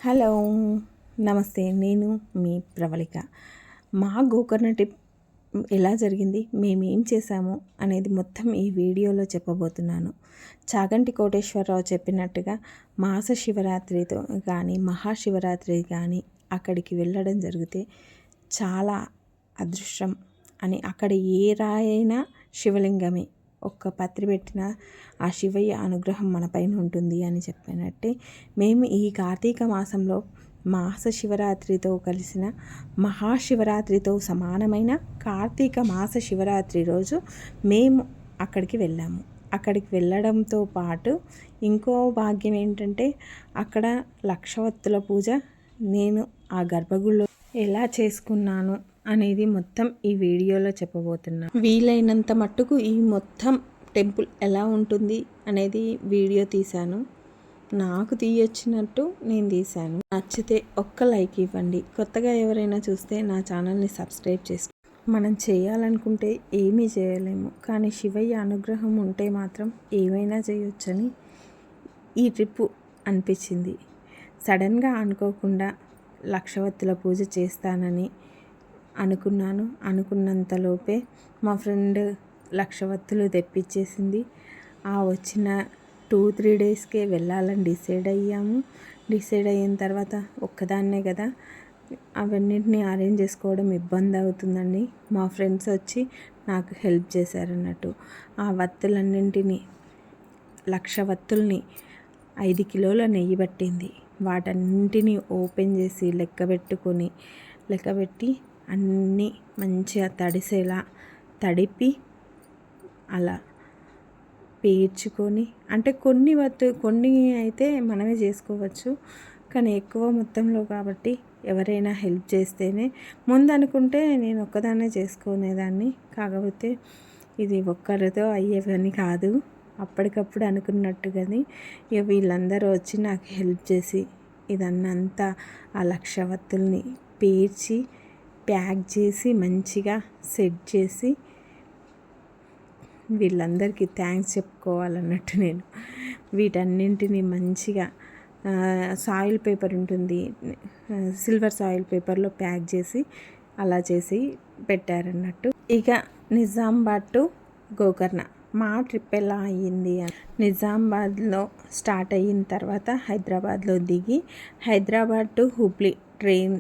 Hello, నమస్తే. నేను మీ ప్రవళిక. మా గోకర్ణ ట్రిప్ ఎలా జరిగింది, మేమేం చేశాము అనేది మొత్తం ఈ వీడియోలో చెప్పబోతున్నాను. చాగంటి కోటేశ్వరరావు చెప్పినట్టుగా మాస శివరాత్రితో కానీ మహాశివరాత్రి కానీ అక్కడికి వెళ్ళడం జరిగితే చాలా అదృష్టం అని, అక్కడ ఏ రాయైనా శివలింగమే, ఒక్క పత్రి పెట్టిన ఆ శివయ్య అనుగ్రహం మనపైన ఉంటుంది అని చెప్పినట్టే మేము ఈ కార్తీక మాసంలో మాస శివరాత్రితో కలిసిన మహాశివరాత్రితో సమానమైన కార్తీక మాస శివరాత్రి రోజు మేము అక్కడికి వెళ్ళాము. అక్కడికి వెళ్ళడంతో పాటు ఇంకో భాగ్యం ఏంటంటే, అక్కడ లక్షవత్తుల పూజ నేను ఆ గర్భగుడిలో ఎలా చేసుకున్నాను అనేది మొత్తం ఈ వీడియోలో చెప్పబోతున్నాను. వీలైనంత మట్టుకు ఈ మొత్తం టెంపుల్ ఎలా ఉంటుంది అనేది వీడియో తీశాను. నాకు తీయొచ్చినట్టు నేను తీశాను. నచ్చితే ఒక్క లైక్ ఇవ్వండి. కొత్తగా ఎవరైనా చూస్తే నా ఛానల్ని సబ్స్క్రైబ్ చేసుకోండి. మనం చేయాలనుకుంటే ఏమీ చేయలేము, కానీ శివయ్య అనుగ్రహం ఉంటే మాత్రం ఏమైనా చేయొచ్చని ఈ ట్రిప్పు అనిపించింది. సడన్గా అనుకోకుండా లక్షవత్తుల పూజ చేస్తానని అనుకున్నాను. అనుకున్నంతలోపే మా ఫ్రెండ్ లక్షవత్తులు తెప్పించేసింది. ఆ వచ్చిన 2-3 డేస్కే వెళ్ళాలని డిసైడ్ అయ్యాము. డిసైడ్ అయిన తర్వాత ఒక్కదాన్నే కదా, అవన్నింటినీ అరేంజ్ చేసుకోవడం ఇబ్బంది అవుతుందండి. మా ఫ్రెండ్స్ వచ్చి నాకు హెల్ప్ చేశారన్నట్టు. ఆ వత్తులన్నింటినీ, లక్షవత్తుల్ని 5 కిలోల నెయ్యి పట్టింది. వాటన్నింటినీ ఓపెన్ చేసి లెక్కబెట్టి అన్నీ మంచిగా తడిసేలా తడిపి అలా పేర్చుకొని, అంటే కొన్ని అయితే మనమే చేసుకోవచ్చు, కానీ ఎక్కువ మొత్తంలో కాబట్టి ఎవరైనా హెల్ప్ చేస్తేనే. ముందు అనుకుంటే నేను ఒక్కదాన్నే చేసుకునేదాన్ని, కాకపోతే ఇది ఒక్కరితో అయ్యే పని కాదు. అప్పటికప్పుడు అనుకున్నట్టుగాని ఇక వీళ్ళందరూ వచ్చి నాకు హెల్ప్ చేసి ఇదన్నంతా ఆ లక్షవత్తుల్ని పేర్చి ప్యాక్ చేసి మంచిగా సెట్ చేసి వీళ్ళందరికీ థ్యాంక్స్ చెప్పుకోవాలన్నట్టు నేను వీటన్నింటినీ మంచిగా సాయిల్ పేపర్ ఉంటుంది, సిల్వర్ సాయిల్ పేపర్లో ప్యాక్ చేసి అలా చేసి పెట్టారన్నట్టు. ఇక నిజామాబాద్ టు గోకర్ణ మా ట్రిప్ ఎలా అయ్యింది అని, నిజామాబాద్లో స్టార్ట్ అయిన తర్వాత హైదరాబాద్లో దిగి Hyderabad to Hubli train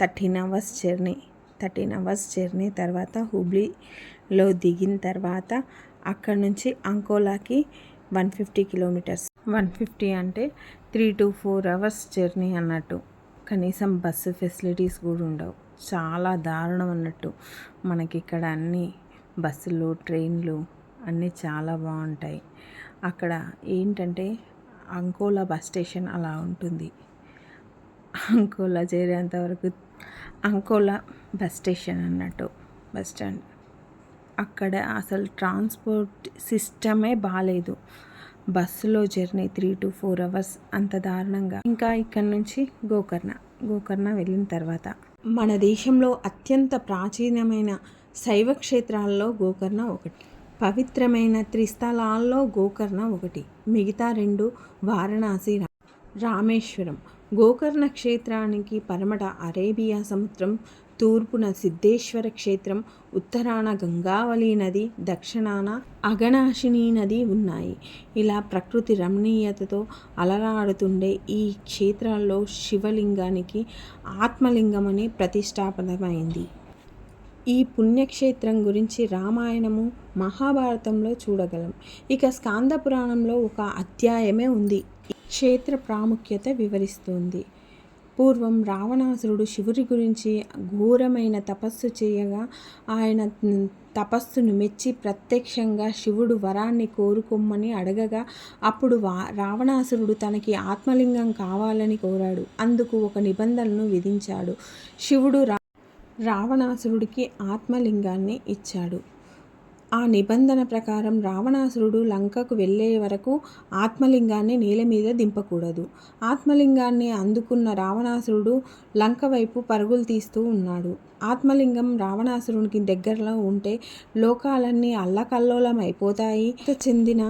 13 hours journey తర్వాత హుబ్లీలో దిగిన తర్వాత అక్కడ నుంచి అంకోలాకి 150 కిలోమీటర్స్. 150 అంటే 3 to 4 అవర్స్ జర్నీ అన్నట్టు. కనీసం బస్సు ఫెసిలిటీస్ కూడా ఉండవు, చాలా దారుణం అన్నట్టు. మనకి ఇక్కడ అన్ని బస్సులు, ట్రైన్లు అన్నీ చాలా బాగుంటాయి. అక్కడ ఏంటంటే అంకోలా బస్ స్టేషన్ అలా ఉంటుంది. అంకోలా చేరేంత వరకు అంకోలా బస్ స్టేషన్ అన్నట్టు, బస్ స్టాండ్. అక్కడ అసలు ట్రాన్స్పోర్ట్ సిస్టమే బాగాలేదు. బస్సులో జర్నీ 3 to 4 అవర్స్, అంత దారుణంగా. ఇంకా ఇక్కడ నుంచి గోకర్ణ వెళ్ళిన తర్వాత మన దేశంలో అత్యంత ప్రాచీనమైన శైవ క్షేత్రాల్లో గోకర్ణ ఒకటి. పవిత్రమైన త్రిస్థలాల్లో గోకర్ణ ఒకటి. మిగతా 2 వారణాసి, రామేశ్వరం. గోకర్ణ క్షేత్రానికి పరమట అరేబియా సముద్రం, తూర్పున సిద్ధేశ్వర క్షేత్రం, ఉత్తరాన గంగావళి నది, దక్షిణాన అఘనాశిని నది ఉన్నాయి. ఇలా ప్రకృతి రమణీయతతో అలరాడుతుండే ఈ క్షేత్రాల్లో శివలింగానికి ఆత్మలింగమని ప్రతిష్టాపనమైంది. ఈ పుణ్యక్షేత్రం గురించి రామాయణము, మహాభారతంలో చూడగలం. ఇక స్కాంద పురాణంలో ఒక అధ్యాయమే ఉంది క్షేత్ర ప్రాముఖ్యత వివరిస్తుంది. పూర్వం రావణాసురుడు శివుడి గురించి ఘోరమైన తపస్సు చేయగా ఆయన తపస్సును మెచ్చి ప్రత్యక్షంగా శివుడు వరాన్ని కోరుకోమని అడగగా, అప్పుడు రావణాసురుడు తనకి ఆత్మలింగం కావాలని కోరాడు. అందుకు ఒక నిబంధనను విధించాడు. శివుడు రావణాసురుడికి ఆత్మలింగాన్ని ఇచ్చాడు. ఆ నిబంధన ప్రకారం రావణాసురుడు లంకకు వెళ్ళే వరకు ఆత్మలింగాన్ని నేల మీద దింపకూడదు. ఆత్మలింగాన్ని అందుకున్న రావణాసురుడు లంక వైపు పరుగులు తీస్తూ ఉన్నాడు. ఆత్మలింగం రావణాసురునికి దగ్గరలో ఉంటే లోకాలన్నీ అల్లకల్లోలం అయిపోతాయి. చెందిన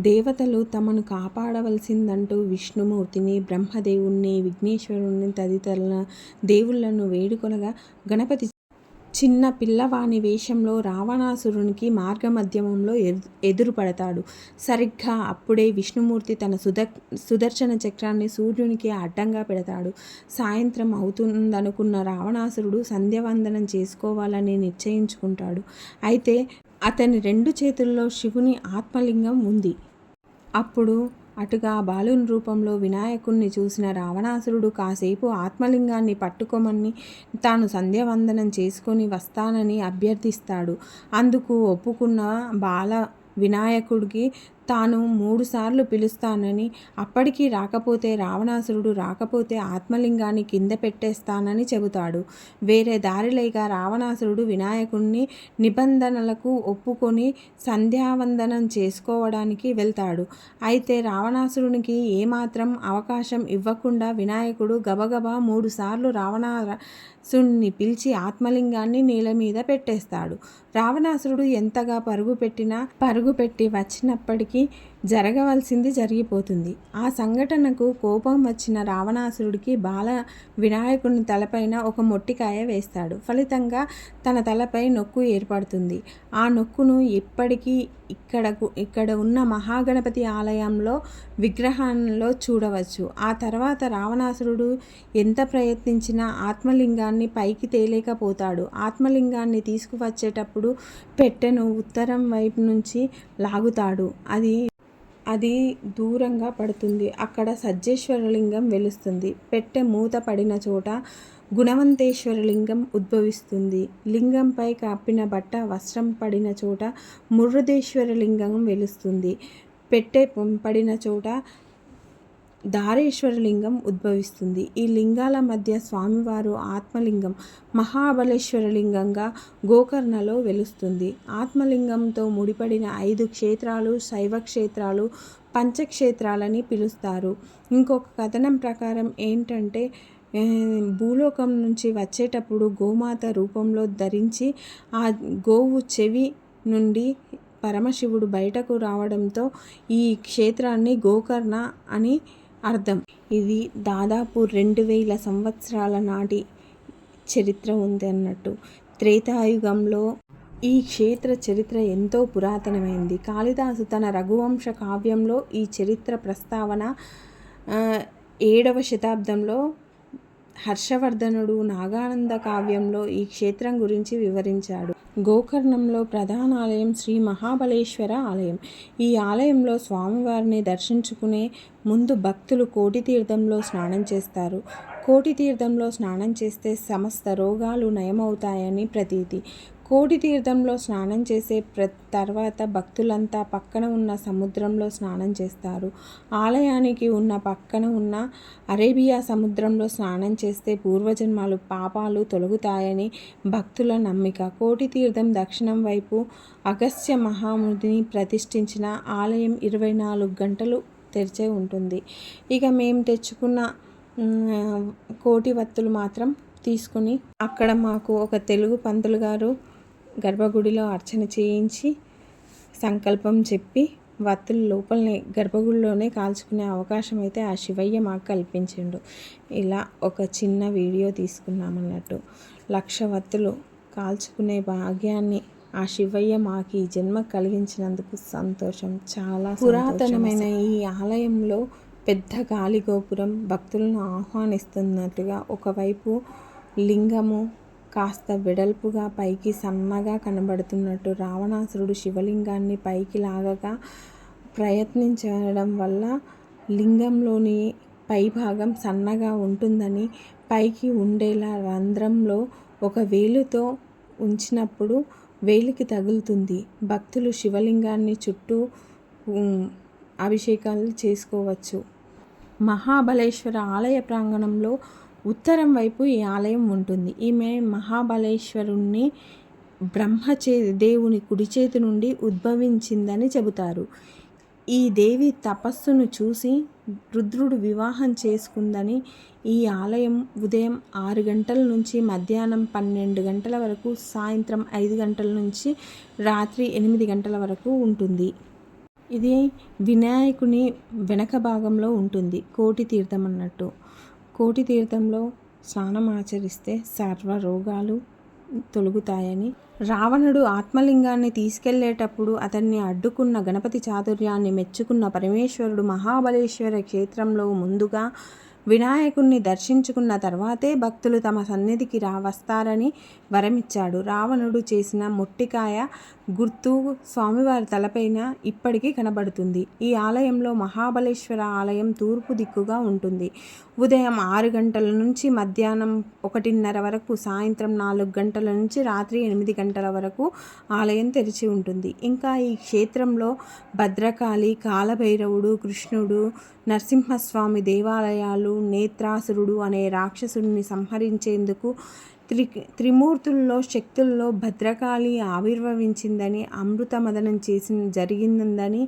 దేవతలు తమను కాపాడవలసిందంటూ విష్ణుమూర్తిని, బ్రహ్మదేవుణ్ణి, విఘ్నేశ్వరుణ్ణి తదితరుల దేవుళ్లను వేడుకొనగా గణపతి చిన్న పిల్లవాని వేషంలో రావణాసురునికి మార్గమధ్యమంలో ఎదురుపడతాడు. సరిగ్గా అప్పుడే విష్ణుమూర్తి తన సుదర్శన చక్రాన్ని సూర్యునికి అడ్డంగా పెడతాడు. సాయంత్రం అవుతుందనుకున్న రావణాసురుడు సంధ్యావందనం చేసుకోవాలని నిశ్చయించుకుంటాడు. అయితే అతని 2 చేతుల్లో శివుని ఆత్మలింగం ఉంది. అప్పుడు అటుగా బాలుని రూపంలో వినాయకుణ్ణి చూసిన రావణాసురుడు కాసేపు ఆత్మలింగాన్ని పట్టుకోమని తాను సంధ్యావందనం చేసుకొని వస్తానని అభ్యర్థిస్తాడు. అందుకు ఒప్పుకున్న బాల వినాయకుడికి తాను 3 సార్లు పిలుస్తానని, అప్పటికీ రాకపోతే రావణాసురుడు రాకపోతే ఆత్మలింగాన్ని కింద పెట్టేస్తానని చెబుతాడు. వేరే దారి లేక రావణాసురుడు వినాయకుడిని నిబంధనలకు ఒప్పుకొని సంధ్యావందనం చేసుకోవడానికి వెళ్తాడు. అయితే రావణాసురునికి ఏమాత్రం అవకాశం ఇవ్వకుండా వినాయకుడు గబగబా 3 సార్లు రావణాసురుణ్ణి పిలిచి ఆత్మలింగాన్ని నేల మీద పెట్టేస్తాడు. రావణాసురుడు ఎంతగా పరుగుపెట్టి వచ్చినప్పటికీ జరగవలసింది జరిగిపోతుంది. ఆ సంఘటనకు కోపం వచ్చిన రావణాసురుడికి బాల వినాయకుని తలపైన ఒక మొట్టికాయ వేస్తాడు. ఫలితంగా తన తలపై నొక్కు ఏర్పడుతుంది. ఆ నొక్కును ఇప్పటికీ ఇక్కడ ఉన్న మహాగణపతి ఆలయంలో విగ్రహంలో చూడవచ్చు. ఆ తర్వాత రావణాసురుడు ఎంత ప్రయత్నించినా ఆత్మలింగాన్ని పైకి తేలేకపోతాడు. ఆత్మలింగాన్ని తీసుకువచ్చేటప్పుడు పెట్టెను ఉత్తరం వైపు నుంచి లాగుతాడు. అది దూరంగా పడుతుంది. అక్కడ సజ్జేశ్వరలింగం వెలుస్తుంది. పెట్టె మూత పడిన చోట గుణవంతేశ్వరలింగం ఉద్భవిస్తుంది. లింగంపై కప్పిన బట్ట వస్త్రం పడిన చోట మురుదేశ్వరలింగం వెలుస్తుంది. పెట్టె పడిన చోట దారేశ్వరలింగం ఉద్భవిస్తుంది. ఈ లింగాల మధ్య స్వామివారు ఆత్మలింగం మహాబలేశ్వరలింగంగా గోకర్ణలో వెలుస్తుంది. ఆత్మలింగంతో ముడిపడిన 5 క్షేత్రాలు శైవ క్షేత్రాలు, పంచక్షేత్రాలని పిలుస్తారు. ఇంకొక కథనం ప్రకారం ఏంటంటే భూలోకం నుంచి వచ్చేటప్పుడు గోమాత రూపంలో ధరించి ఆ గోవు చెవి నుండి పరమశివుడు బయటకు రావడంతో ఈ క్షేత్రాన్ని గోకర్ణ అని అర్థం. ఇది దాదాపు 2000 సంవత్సరాల నాటి చరిత్ర ఉంది అన్నట్టు. త్రేతాయుగంలో ఈ క్షేత్ర చరిత్ర ఎంతో పురాతనమైంది. కాళిదాసు తన రఘువంశ కావ్యంలో ఈ చరిత్ర ప్రస్తావన 7వ శతాబ్దంలో, హర్షవర్ధనుడు నాగానంద కావ్యంలో ఈ క్షేత్రం గురించి వివరించాడు. గోకర్ణంలో ప్రధాన ఆలయం శ్రీ మహాబలేశ్వర ఆలయం. ఈ ఆలయంలో స్వామివారిని దర్శించుకునే ముందు భక్తులు కోటి తీర్థంలో స్నానం చేస్తారు. కోటి తీర్థంలో స్నానం చేస్తే సమస్త రోగాలు నయమవుతాయని ప్రతీతి. కోటి తీర్థంలో స్నానం చేసే తర్వాత భక్తులంతా పక్కన ఉన్న సముద్రంలో స్నానం చేస్తారు. ఆలయానికి ఉన్న పక్కన ఉన్న అరేబియా సముద్రంలో స్నానం చేస్తే పూర్వజన్మలు పాపాలు తొలగుతాయని భక్తుల నమ్మిక. కోటి తీర్థం దక్షిణం వైపు అగస్త్య మహామునిని ప్రతిష్ఠించిన ఆలయం 24 గంటలు తెరిచే ఉంటుంది. ఇక మేము తెచ్చుకున్న కోటి వత్తులు మాత్రం తీసుకుని అక్కడ మాకు ఒక తెలుగు పంతులు గారు గర్భగుడిలో అర్చన చేయించి సంకల్పం చెప్పి వత్తులు లోపలనే గర్భగుడిలోనే కాల్చుకునే అవకాశం అయితే ఆ శివయ్య మాకు కల్పించిండు. ఇలా ఒక చిన్న వీడియో తీసుకున్నామన్నట్టు. 1,00,000 వత్తులు కాల్చుకునే భాగ్యాన్ని ఆ శివయ్య మాకు ఈ జన్మ కలిగించినందుకు సంతోషం. చాలా పురాతనమైన ఈ ఆలయంలో పెద్ద గాలి గోపురం భక్తులను ఆహ్వానిస్తున్నట్టుగా ఒకవైపు లింగము కాస్త వెడల్పుగా పైకి సన్నగా కనబడుతున్నట్టు రావణాసురుడు శివలింగాన్ని పైకి లాగగా ప్రయత్నించడం వల్ల లింగంలోని పైభాగం సన్నగా ఉంటుందని, పైకి ఉండేలా రంధ్రంలో ఒక వేలుతో ఉంచినప్పుడు వేలికి తగులుతుంది. భక్తులు శివలింగాన్ని చుట్టూ అభిషేకాలు చేసుకోవచ్చు. మహాబలేశ్వర ఆలయ ప్రాంగణంలో ఉత్తరం వైపు ఈ ఆలయం ఉంటుంది. ఈమె మహాబలేశ్వరుణ్ణి దేవుని కుడి చేతి నుండి ఉద్భవించిందని చెబుతారు. ఈ దేవి తపస్సును చూసి రుద్రుడు వివాహం చేసుకుందని ఈ ఆలయం ఉదయం 6 గంటల నుంచి మధ్యాహ్నం 12 గంటల వరకు, సాయంత్రం 5 గంటల నుంచి రాత్రి 8 గంటల వరకు ఉంటుంది. ఇది వినాయకుని వెనక భాగంలో ఉంటుంది. కోటి తీర్థం అన్నట్టు. కోటి తీర్థంలో స్నానం ఆచరిస్తే సర్వ రోగాలు తొలగుతాయని, రావణుడు ఆత్మలింగాన్ని తీసుకెళ్లేటప్పుడు అతన్ని అడ్డుకున్న గణపతి చాతుర్యాన్ని మెచ్చుకున్న పరమేశ్వరుడు మహాబలేశ్వర క్షేత్రంలో ముందుగా వినాయకుణ్ణి దర్శించుకున్న తర్వాతే భక్తులు తమ సన్నిధికి వస్తారని వరమిచ్చాడు. రావణుడు చేసిన మొట్టికాయ గుర్తు స్వామివారి తలపైన ఇప్పటికీ కనబడుతుంది. ఈ ఆలయంలో మహాబలేశ్వర ఆలయం తూర్పు దిక్కుగా ఉంటుంది. ఉదయం 6 గంటల నుంచి మధ్యాహ్నం 1:30 వరకు, సాయంత్రం 4 గంటల నుంచి రాత్రి 8 గంటల వరకు ఆలయం తెరిచి ఉంటుంది. ఇంకా ఈ క్షేత్రంలో భద్రకాళి, కాలభైరవుడు, కృష్ణుడు, నరసింహస్వామి దేవాలయాలు, నేత్రాసురుడు అనే రాక్షసుడిని సంహరించేందుకు త్రిమూర్తుల్లో శక్తుల్లో భద్రకాళి ఆవిర్భవించిందని, అమృత మదనం జరిగిందని,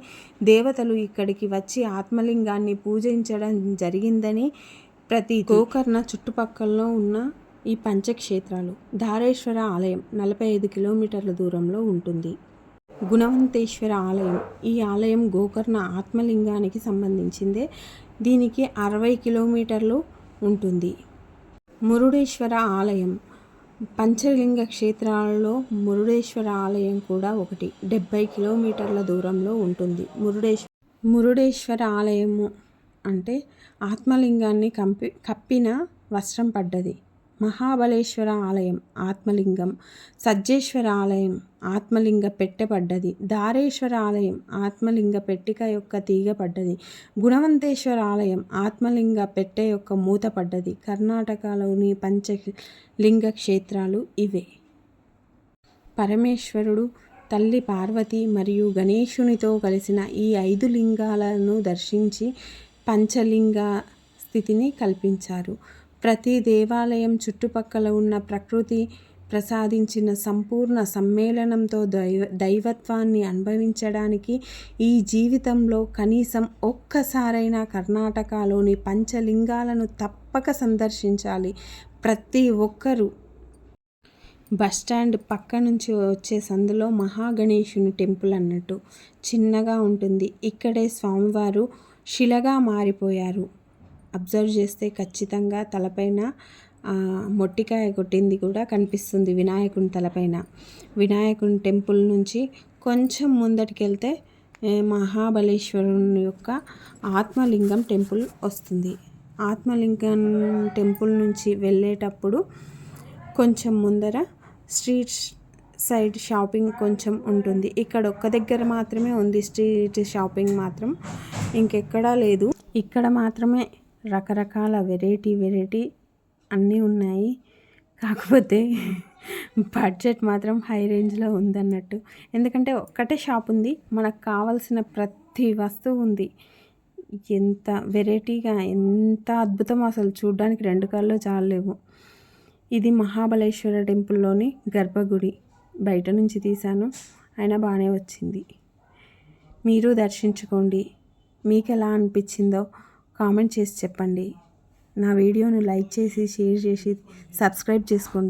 దేవతలు ఇక్కడికి వచ్చి ఆత్మలింగాన్ని పూజించడం జరిగిందని ప్రతి గోకర్ణ చుట్టుపక్కలలో ఉన్న ఈ పంచక్షేత్రాలు. ధారేశ్వర ఆలయం 45 కిలోమీటర్ల దూరంలో ఉంటుంది. గుణవంతేశ్వర ఆలయం, ఈ ఆలయం గోకర్ణ ఆత్మలింగానికి సంబంధించిందే. దీనికి 60 కిలోమీటర్లు ఉంటుంది. మురుడేశ్వర ఆలయం, పంచలింగ క్షేత్రాలలో మురుడేశ్వర ఆలయం కూడా ఒకటి. 70 కిలోమీటర్ల దూరంలో ఉంటుంది. మురుడేశ్వర ఆలయము అంటే ఆత్మలింగాన్ని కప్పిన వస్త్రం పడ్డది. మహాబలేశ్వర ఆలయం ఆత్మలింగం. సజ్జేశ్వర ఆలయం ఆత్మలింగ పెట్టె పడ్డది. ధారేశ్వర ఆలయం ఆత్మలింగ పెట్టిక యొక్క తీగ పడ్డది. గుణవంతేశ్వర ఆలయం ఆత్మలింగ పెట్టె యొక్క మూత పడ్డది. కర్ణాటకలోని పంచలింగ క్షేత్రాలు ఇవే. పరమేశ్వరుడు, తల్లి పార్వతి మరియు గణేశునితో కలిసిన ఈ 5 లింగాలను దర్శించి పంచలింగ స్థితిని కల్పించారు. ప్రతి దేవాలయం చుట్టుపక్కల ఉన్న ప్రకృతి ప్రసాదించిన సంపూర్ణ సమ్మేళనంతో దైవత్వాన్ని అనుభవించడానికి ఈ జీవితంలో కనీసం ఒక్కసారైనా కర్ణాటకలోని పంచలింగాలను తప్పక సందర్శించాలి. ప్రతి ఒక్కరూ. బస్టాండ్ పక్క నుంచి వచ్చే సందులో మహాగణేశుని టెంపుల్ అన్నట్టు చిన్నగా ఉంటుంది. ఇక్కడే స్వామివారు శిలగా మారిపోయారు. అబ్జర్వ్ చేస్తే ఖచ్చితంగా తలపైన మొట్టికాయ కొట్టింది కూడా కనిపిస్తుంది వినాయకుని తలపైన. వినాయకుని టెంపుల్ నుంచి కొంచెం ముందటికి వెళ్తే మహాబలేశ్వరుని యొక్క ఆత్మలింగం టెంపుల్ వస్తుంది. ఆత్మలింగం టెంపుల్ నుంచి వెళ్ళేటప్పుడు కొంచెం ముందర స్ట్రీట్ సైడ్ షాపింగ్ కొంచెం ఉంటుంది. ఇక్కడ ఒక్క దగ్గర మాత్రమే ఉంది స్ట్రీట్ షాపింగ్ మాత్రం, ఇంకెక్కడా లేదు. ఇక్కడ మాత్రమే రకరకాల వెరైటీ అన్నీ ఉన్నాయి. కాకపోతే బడ్జెట్ మాత్రం హై రేంజ్లో ఉందన్నట్టు. ఎందుకంటే ఒక్కటే షాప్ ఉంది, మనకు కావాల్సిన ప్రతి వస్తువు ఉంది. ఎంత వెరైటీగా, ఎంత అద్భుతం, అసలు చూడడానికి 2 కళ్ళు చాలలేవు. ఇది మహాబలేశ్వర టెంపుల్లోని గర్భగుడి. బయట నుంచి తీశాను, అయినా బాగానే వచ్చింది. మీరు దర్శించుకోండి. మీకు ఎలా అనిపించిందో కామెంట్ చేసి చెప్పండి. నా వీడియోను లైక్ చేసి, షేర్ చేసి, సబ్స్క్రైబ్ చేసుకోండి.